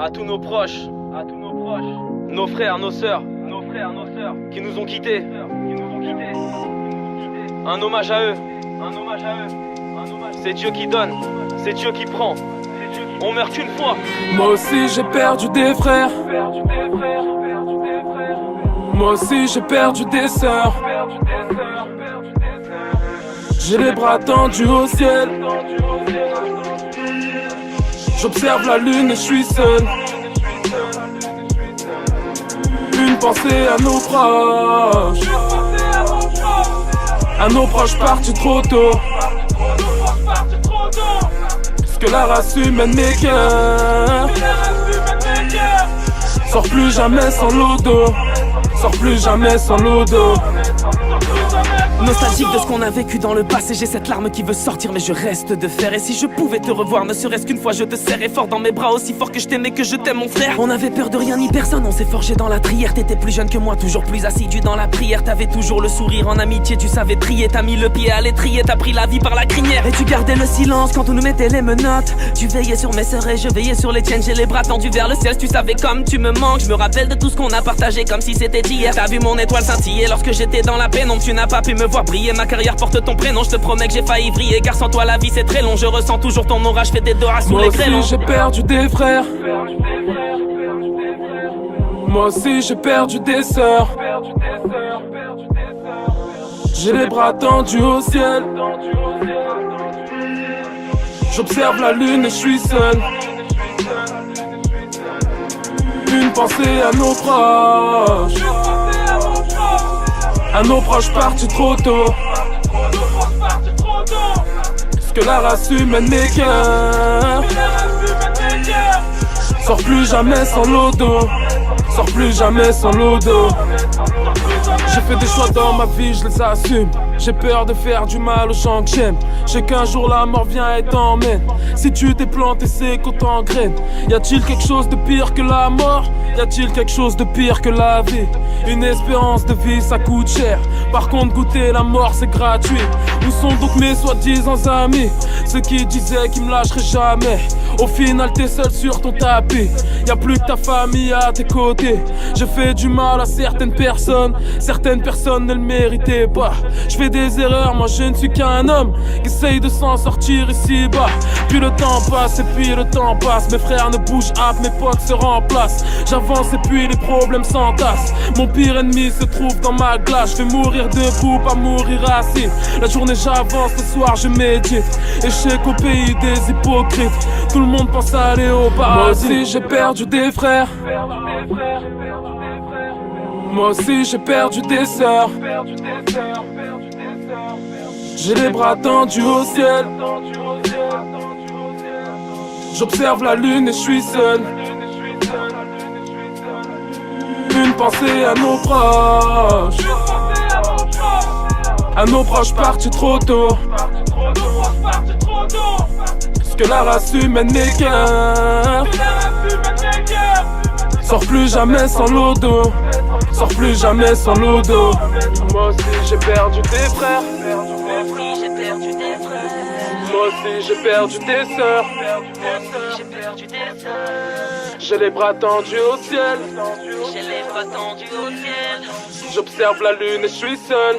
à tous nos proches, nos frères, nos sœurs, qui nous ont quittés. Un hommage à eux. C'est Dieu qui donne, c'est Dieu qui prend. On meurt qu'une fois. Moi aussi j'ai perdu des frères. Moi aussi j'ai perdu des sœurs. J'ai les bras tendus au ciel. J'observe la lune et je suis seul. Une pensée à nos proches. À nos proches partis trop tôt. Parce que la race humaine m'écoeure. Sors plus jamais sans l'odo. Sors plus jamais sans l'odo. Nostalgique de ce qu'on a vécu dans le passé, j'ai cette larme qui veut sortir mais je reste de fer. Et si je pouvais te revoir, ne serait-ce qu'une fois, je te serrais fort dans mes bras, aussi fort que je t'aimais, que je t'aime mon frère. On avait peur de rien ni personne, on s'est forgé dans la trière. T'étais plus jeune que moi, toujours plus assidu dans la prière. T'avais toujours le sourire en amitié, tu savais trier. T'as mis le pied à l'étrier, t'as pris la vie par la crinière. Et tu gardais le silence quand on nous mettait les menottes. Tu veillais sur mes sœurs et je veillais sur les tiennes. J'ai les bras tendus vers le ciel, tu savais comme tu me manques. Je me rappelle de tout ce qu'on a partagé comme si c'était hier. T'as vu mon étoile scintiller lorsque j'étais dans la pénombre. Tu n'as pas pu me voir briller, ma carrière porte ton prénom. Je te promets que j'ai failli vriller, car sans toi la vie c'est très long. Je ressens toujours ton aura, je fais des doras sous les grêlons. Moi aussi j'ai perdu des frères. Moi aussi j'ai perdu des sœurs. J'ai les bras tendus au ciel. J'observe la lune et je suis seul. Une pensée à nos proches. À nos proches partis trop tôt. Parce que la race humaine m'écoeure. Sors plus jamais sans l'odo. Sors plus jamais sans l'odo. J'ai fait des choix dans ma vie, je les assume. J'ai peur de faire du mal aux gens que j'aime. Je sais qu'un jour la mort vient et t'emmène. Si tu t'es planté, c'est qu'on t'engraine. Y a-t-il quelque chose de pire que la mort? Y a-t-il quelque chose de pire que la vie? Une espérance de vie, ça coûte cher. Par contre, goûter la mort, c'est gratuit. Où sont donc mes soi-disant amis? Ceux qui disaient qu'ils me lâcheraient jamais. Au final, t'es seul sur ton tapis. Y a plus que ta famille à tes côtés. J'ai fait du mal à certaines personnes. Certaines personnes ne le méritaient pas. Je fais des erreurs, moi je ne suis qu'un homme qui essaye de s'en sortir ici-bas. Puis le temps passe et puis le temps passe. Mes frères ne bougent pas, mes potes se remplacent. J'avance et puis les problèmes s'entassent. Mon pire ennemi se trouve dans ma glace. Je vais mourir debout, pas mourir assis. La journée j'avance, le soir je médite. Échec au pays des hypocrites. Tout le monde pense à aller au paradis. Moi aussi j'ai perdu des frères. Moi aussi j'ai perdu des sœurs. J'ai les bras tendus au ciel. J'observe la lune et je suis seul. Une pensée à nos proches. À nos proches partis trop tôt. Parce que la race humaine m'écoeure. Sors plus jamais sans l'odo. Sors plus jamais sans l'odo. Moi aussi j'ai perdu des frères. Moi aussi j'ai perdu des sœurs. J'ai les bras tendus au ciel. J'observe la lune et je suis seul.